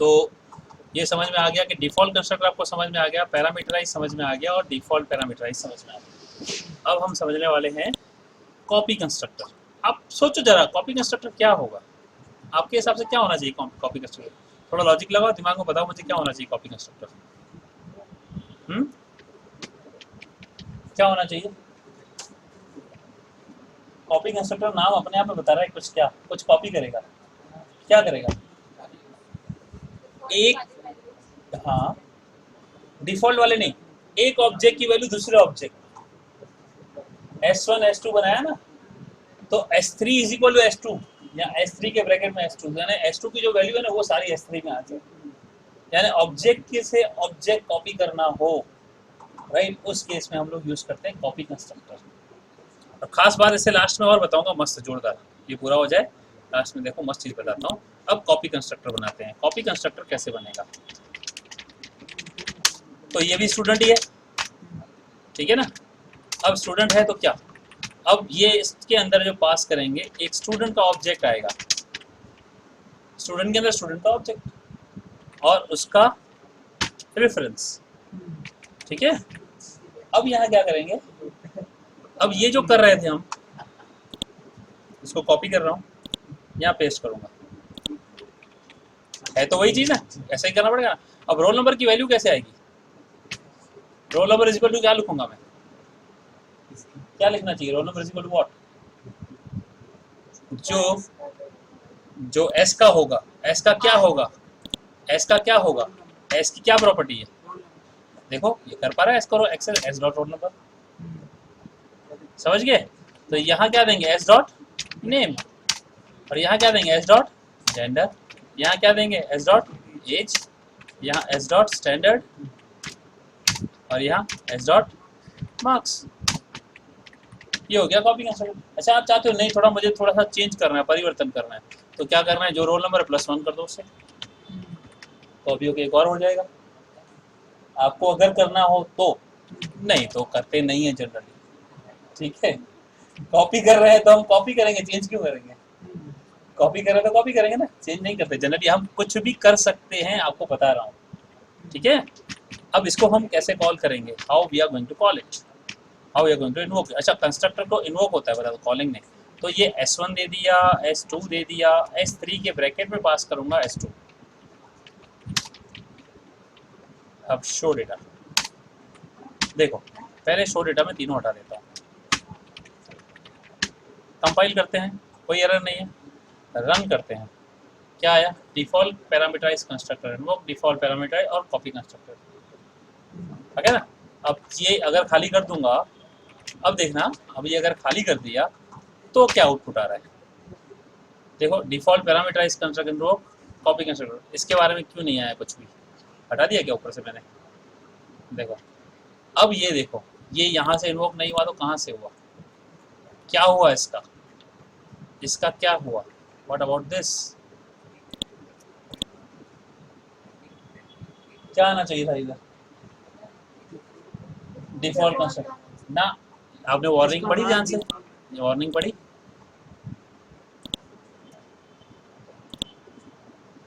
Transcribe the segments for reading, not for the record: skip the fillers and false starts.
तो ये समझ में आ गया कि डिफ़ॉल्ट कंस्ट्रक्टर आपको समझ में आ गया, पैरामीटराइज समझ में आ गया और डिफ़ॉल्ट पैरामीटराइज समझ में आ गया। अब हम समझने वाले हैं कॉपी कंस्ट्रक्टर। आप सोचो जरा, कॉपी कंस्ट्रक्टर क्या होगा? आपके हिसाब से क्या होना चाहिए कॉपी कंस्ट्रक्टर? थोड़ा लॉजिक लगाओ, दिमाग में बताओ मुझे क्या होना चाहिए कॉपी कंस्ट्रक्टर। क्या होना चाहिए? कॉपी कंस्ट्रक्टर नाम अपने आप में बता रहा है कुछ, क्या कुछ कॉपी करेगा। क्या करेगा? एक, हाँ, डिफॉल्ट वाले नहीं, एक ऑब्जेक्ट की वैल्यू दूसरे ऑब्जेक्ट, S1 S2 बनाया ना, तो S3 is equal to S2 या S3 के ब्रैकेट में S2, यानी S2 की जो वैल्यू है ना वो सारी S3 में आ जाए, यानी ऑब्जेक्ट से ऑब्जेक्ट कॉपी करना हो, राइट, उस केस में हम लोग यूज करते हैं कॉपी कंस्ट्रक्टर। और खास बात इसे लास्ट में और बताऊंगा, मस्त जोरदार, ये पूरा हो जाए लास्ट में देखो मस्त चीज बताता हूँ। अब कॉपी कंस्ट्रक्टर बनाते हैं। कॉपी कंस्ट्रक्टर कैसे बनेगा? तो ये भी स्टूडेंट ही है, ठीक है ना। अब स्टूडेंट है तो क्या, अब ये इसके अंदर जो पास करेंगे एक स्टूडेंट का ऑब्जेक्ट आएगा, स्टूडेंट के अंदर स्टूडेंट का ऑब्जेक्ट और उसका रेफरेंस, ठीक है। अब यहाँ क्या करेंगे, अब ये जो कर रहे थे हम, इसको कॉपी कर रहा हूँ, यहाँ पेस्ट करूंगा, है तो वही चीज ना, ऐसा ही करना पड़ेगा। अब रोल नंबर की वैल्यू कैसे आएगी? Roll number is equal to क्या लिखूंगा मैं? क्या लिखना चाहिए? Roll number is equal to what? जो एस का होगा, एस का क्या होगा, एस का क्या होगा, एस की क्या प्रॉपर्टी है? देखो ये कर पा रहा है, एस करो access S dot roll number, समझ गए। तो यहाँ क्या देंगे? एस डॉट नेम, और यहाँ क्या देंगे? एस डॉट जेंडर, यहाँ क्या देंगे? एस डॉट एज, यहाँ एस डॉट स्टैंडर्ड, और यहाँ एस डॉट मार्क्स। ये हो गया कॉपी कंस्ट्रक्टर। अच्छा आप चाहते हो नहीं थोड़ा मुझे थोड़ा सा चेंज करना है, परिवर्तन करना है, तो क्या करना है? जो रोल नंबर है +1 कर दो उससे, कॉपी होकर एक और हो जाएगा। आपको अगर करना हो तो, नहीं तो करते नहीं है जनरली, ठीक है। कॉपी कर रहे हैं तो हम कॉपी करेंगे, चेंज क्यों करेंगे? कॉपी कर रहे हैं तो कॉपी करेंगे ना, चेंज नहीं करते जनरली। हम कुछ भी कर सकते हैं, आपको बता रहा हूँ, ठीक है। अब इसको हम कैसे कॉल करेंगे? How we are going to call it, how we are going to invoke. अच्छा कंस्ट्रक्टर को इन्वोक होता है बता दो, कॉलिंग नहीं। तो ये S1 दे दिया, S2 दे दिया, S3 के ब्रैकेट में पास करूंगा S2। अब शो डेटा, देखो पहले शो डेटा में तीनों हटा देता हूँ, कंपाइल करते हैं, कोई एरर नहीं है, रन करते हैं, क्या आया? Default parameterize constructor invoke, default parameterize और कॉपी कंस्ट्रक्टर, ठीक है ना। अब ये अगर खाली कर दूंगा, अब देखना, अब ये अगर खाली कर दिया तो क्या आउटपुट आ रहा है? देखो default parameterize constructor invoke, copy constructor, इसके बारे में क्यों नहीं आया कुछ भी? हटा दिया क्या ऊपर से मैंने? देखो अब ये देखो, ये यहाँ से इन्वोक नहीं हुआ तो कहाँ से हुआ? क्या हुआ इसका? इसका क्या हुआ? What about this? क्या आना चाहिए था इधर? डिफॉल्ट कंस्ट्रक्टर ना। आपने वार्निंग पढ़ी ध्यान से? वार्निंग पढ़ी?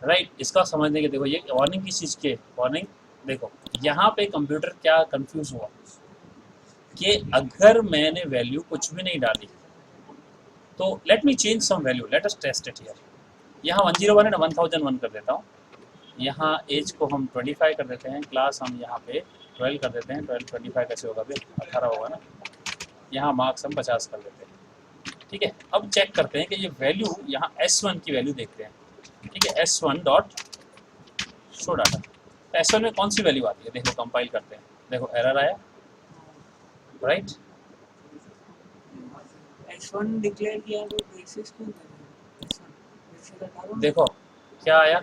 राइट, इसका समझने के देखो, ये वार्निंग किस चीज़ के? वार्निंग देखो, यहाँ पे कंप्यूटर क्या कंफ्यूज हुआ कि अगर मैंने वैल्यू कुछ भी नहीं डाली तो let me change some value, let us test it here. यहाँ 101 है ना, 1001 कर देता हूँ, यहाँ एज को हम 25 कर देते हैं, क्लास हम यहाँ पे 12 कर देते हैं, 12 25 कैसे होगा फिर? 18 होगा ना। यहाँ मार्क्स हम 50 कर देते हैं, ठीक है। अब चेक करते हैं कि ये वैल्यू, यहाँ S1 की वैल्यू देखते हैं, ठीक है। S1 dot show data, S1 में कौन सी वैल्यू आती है? देखो कंपाइल करते हैं, देखो एरर आया, राइट। S1 डिक्लेयर किया तो बेसिस क्यों कर रहे हैं? देखो क्या आया?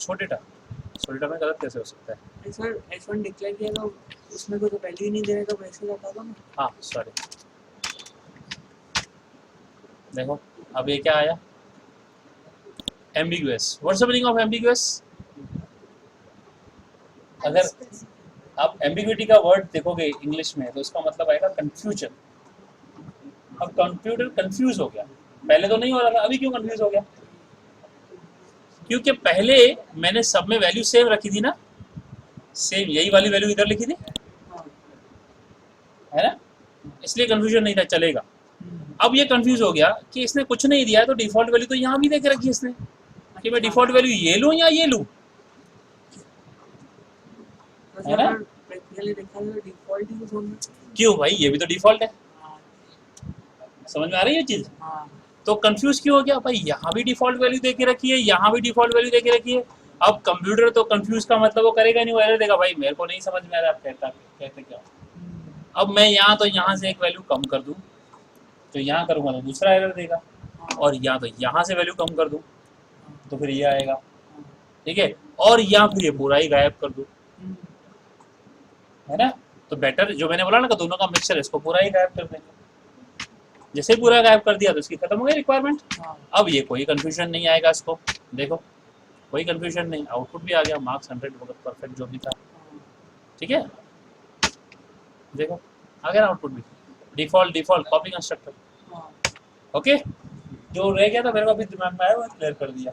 छोटे डेटा, छोटे डेटा में गलत कैसे हो सकता है? सर S1 डिक्लेयर किया तो उसमें कोई वैल्यू ही नहीं दे रहा, तो वैसे बता दो ना। हाँ सॉरी, देखो अब ये क्या आया? Ambiguous. What's the meaning of ambiguous? अगर आप एम्बिग्विटी का वर्ड देखोगे इंग्लिश में तो इसका मतलब आएगा कंफ्यूजन। अब कंप्यूटर कंफ्यूज हो गया, पहले तो नहीं हो रहा था, अभी क्यों कंफ्यूज हो गया? क्योंकि पहले मैंने सब में वैल्यू सेम रखी थी ना, सेम यही वाली वैल्यू इधर लिखी थी, हाँ, है ना, इसलिए कंफ्यूजन नहीं था, चलेगा। हम्म, अब ये कंफ्यूज हो गया कि इसने कुछ नहीं दिया है, तो डिफॉल्ट वैल्यू तो यहाँ भी दे के रखी है इसने, कि मैं डिफॉल्ट वैल्यू ये लूँ या ये लूँ, तो है ना? अगर प्रैक्टिकली देखा जाए डिफॉल्ट यूज होना चाहिए। क्यों भाई, ये भी तो डिफॉल्ट है, हाँ, समझ में आ रही है ये चीज़? हाँ, तो कंफ्यूज क्यों हो गया भाई, यहाँ भी डिफॉल्ट वैल्यू दे के रखी है, यहाँ भी डिफॉल्ट वैल्यू दे के रखी है। अब कंप्यूटर तो कंफ्यूज का मतलब वो करेगा नहीं, वो एरर देगा, भाई मेरे को नहीं समझ में आ रहा आप कहते क्या। हम्म, अब मैं यहाँ तो यहाँ से एक वैल्यू कम कर दूँ, तो यहाँ करूँगा तो दूसरा एरर देगा, हाँ, और या तो यहाँ से वैल्यू कम कर दूँ हाँ, तो फिर ये आएगा, हाँ, ठीक है, और या फिर ये पूरा ही गायब कर दूँ, हम्म, है ना। तो बेटर जो मैंने बोला ना कि दोनों का मिक्सचर, इसको पूरा ही गायब कर देंगे। जैसे ही पूरा गायब कर दिया तो इसकी खत्म हो गई रिक्वायरमेंट। हाँ, अब ये कोई कंफ्यूजन नहीं आएगा, इसको देखो कोई कंफ्यूजन नहीं, आउटपुट भी आ गया, मार्क्स 100 परफेक्ट जो भी था, हाँ, ठीक है, देखो आ गया आउटपुट भी, डिफॉल्ट डिफॉल्ट कॉपी कंस्ट्रक्टर, हाँ, ओके। जो रह गया था मेरे को अभी दिमाग में आया, वो क्लियर कर दिया।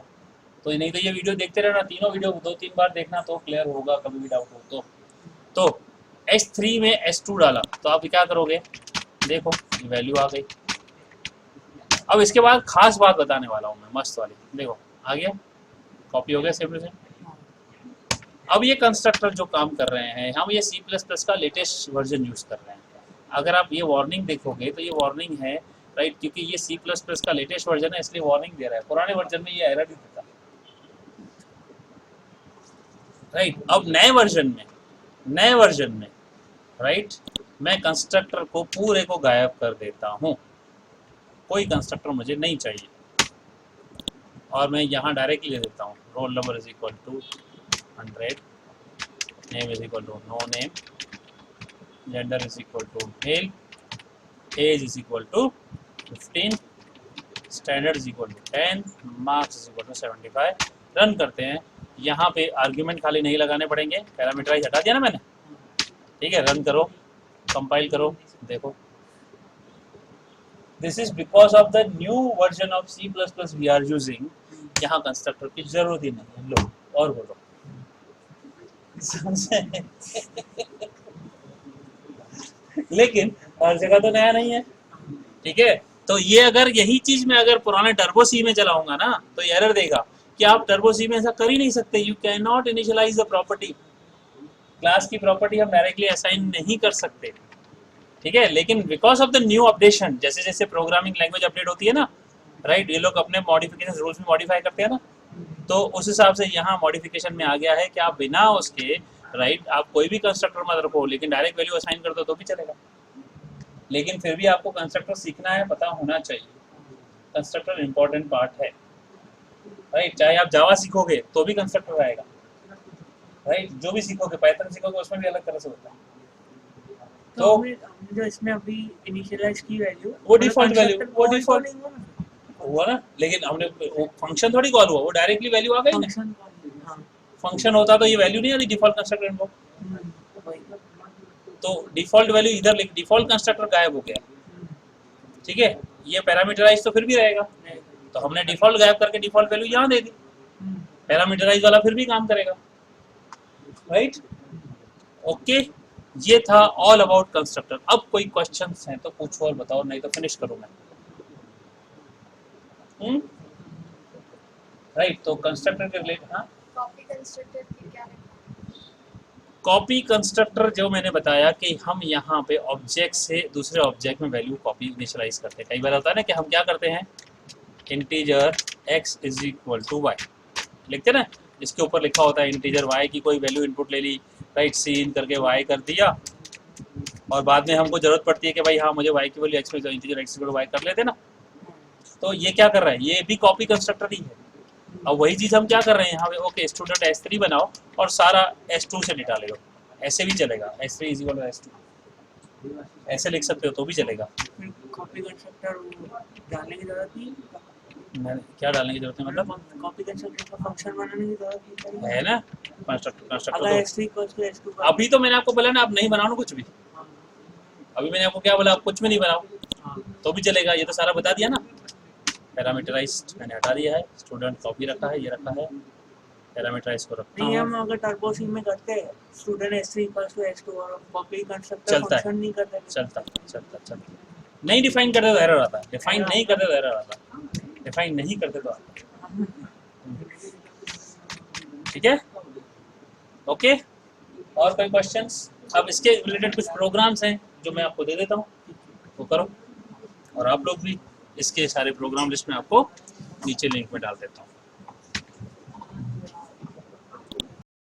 तो नहीं तो ये वीडियो देखते रहना, तीनों वीडियो 2-3 बार देखना तो क्लियर होगा, कभी भी डाउट हो तो S3 में S2 डाला तो आप क्या करोगे, देखो ये वैल्यू आ गई। अब इसके बाद खास बात बताने वाला हूँ मैं, मस्त वाली, देखो आ गया, कॉपी हो गया सेम टू सेम। हाँ, अब ये कंस्ट्रक्टर जो काम कर रहे हैं, हम ये C++ का लेटेस्ट वर्जन यूज़ कर रहे हैं। अगर आप ये वार्निंग देखोगे तो ये वार्निंग है, राइट, क्योंकि ये C++ का लेटेस्ट वर्जन है, इसलिए वार्निंग दे रहा है, पुराने वर्जन में ये एरर नहीं देता, राइट। अब नए वर्जन में राइट, मैं कंस्ट्रक्टर को पूरे को गायब कर देता हूँ, कोई कंस्ट्रक्टर मुझे नहीं चाहिए, और मैं यहाँ डायरेक्टली ले देता हूँ roll number is equal to 100, name is equal to no name, gender is equal to male, age is equal to 15, standard is equal to 10, marks is equal to 75। Run करते हैं, यहाँ पे आर्ग्यूमेंट खाली नहीं लगाने पड़ेंगे, पैरामीटराइज हटा दिया ना मैंने, ठीक है। रन करो, कंपाइल करो, देखो this is because of the new version of C++ we are using, यहाँ कंस्ट्रक्टर की जरूरत ही नहीं है। लो और बोलो, समझे? लेकिन हर जगह तो नया नहीं है, ठीक है। तो ये अगर यही चीज मैं अगर पुराने टर्बो सी में चलाऊंगा ना, तो ये एरर देगा कि आप टर्बो सी में ऐसा कर ही नहीं सकते, you can not initialise the property, class की प्रॉपर्टी हम डायरेक्टली असाइन नहीं कर सकते, ठीक है। लेकिन because of the new updation, जैसे जैसे प्रोग्रामिंग लैंग्वेज अपडेट होती है ना, राइट, ये लोग अपने मॉडिफिकेशन रूल्स में मॉडिफाई करते हैं ना, तो उस हिसाब से यहाँ मॉडिफिकेशन में आ गया है कि आप बिना उसके, राइट, आप कोई भी कंस्ट्रक्टर मत रखो, लेकिन डायरेक्ट वैल्यू असाइन कर दो तो भी चलेगा। लेकिन फिर भी आपको कंस्ट्रक्टर सीखना है, पता होना चाहिए, कंस्ट्रक्टर इंपॉर्टेंट पार्ट है, राइट। चाहे आप जावा सीखोगे तो भी कंस्ट्रक्टर आएगा, राइट, जो भी सीखोगे, पाइथन सीखोगे उसमें भी अलग तरह से होता है। तो हमने जो इसमें अभी इनिशियलाइज की वैल्यू वो डिफॉल्ट वैल्यू, वो constructor डिफॉल्ट नहीं हुआ ना, हुआ ना, लेकिन हमने वो फंक्शन थोड़ी कॉल हुआ, वो डायरेक्टली वैल्यू आ गई ना। फंक्शन हाँ, फंक्शन होता तो ये वैल्यू नहीं आती डिफॉल्ट कंस्ट्रक्टर इनको, वही, तो डिफॉल्ट वैल्यू इधर लिख, डिफॉल्ट कंस्ट्रक्टर गायब हो गया, ठीक है। ये पैरामीटराइज तो फिर भी रहेगा, तो हमने डिफॉल्ट गायब करके डिफॉल्ट वैल्यू यहाँ दे दी, पैरामीटराइज वाला फिर भी काम करेगा, राइट, ओके। ये था ऑल अबाउट कंस्ट्रक्टर। अब कोई क्वेश्चंस हैं तो पूछो और बताओ, नहीं तो फिनिश करूँ मैं, राइट। तो कंस्ट्रक्टर के रिलेटेड, हाँ, कॉपी कंस्ट्रक्टर की क्या है? कॉपी कंस्ट्रक्टर जो मैंने बताया कि हम यहाँ पे ऑब्जेक्ट से दूसरे ऑब्जेक्ट में वैल्यू कॉपी इनिशियलाइज करते हैं। कई बार होता है ना कि हम क्या करते हैं, integer x is equal to y लिखते हैं ना, इसके ऊपर लिखा होता है इंटीजर y की कोई वैल्यू इनपुट ले ली, राइट, सी इन करके y कर दिया, और बाद में हमको जरूरत पड़ती है कि भाई हाँ मुझे y की वैल्यू x में integer x equal to y कर लेते ना, तो ये क्या कर रहा है, ये भी कॉपी कंस्ट्रक्टर ही है। अब वही चीज़ हम क्या कर रहे हैं यहाँ पे, ओके स्टूडेंट S3 बनाओ और सारा S2 से निकाले लो, ऐसे भी चलेगा, S3 is equal to S2 ऐसे लिख सकते हो तो भी चलेगा। कॉपी कंस्ट्रक्टर डालने की जरूरत नहीं, क्या डालने की जरूरत है, मतलब कॉपी कंस्ट्रक्टर का फंक्शन बनाने की जरूरत नहीं है ना, कंस्ट्रक्टर अगर तो S3 S2 अभी तो मैंने आपको बोला ना, आप नहीं बनाओ कुछ भी, अभी मैंने आपको क्या बोला, आप कुछ भी नहीं बनाओ तो भी चलेगा, ये तो सारा बता दिया ना, पैरामीटराइज्ड मैंने हटा दिया है, स्टूडेंट कॉपी रखा है, ये रखा है, पैरामीटराइज को रखता नहीं हूँ। हम अगर टर्बो सी में करते हैं स्टूडेंट s3 x2 और कॉपी कंस्ट्रक्टर चलता है। फंक्शन नहीं करते चलता नहीं डिफाइन करते तो एरर आता है, डिफाइन नहीं करते तो एरर आता है, डिफाइन नहीं करते तो आता है। ठीक है, ओके। और कोई क्वेश्चंस? अब इसके रिलेटेड कुछ प्रोग्राम्स हैं जो मैं आपको दे देता हूँ, वो करो, और आप लोग भी इसके सारे प्रोग्राम लिस्ट में आपको नीचे लिंक में डाल देता हूँ।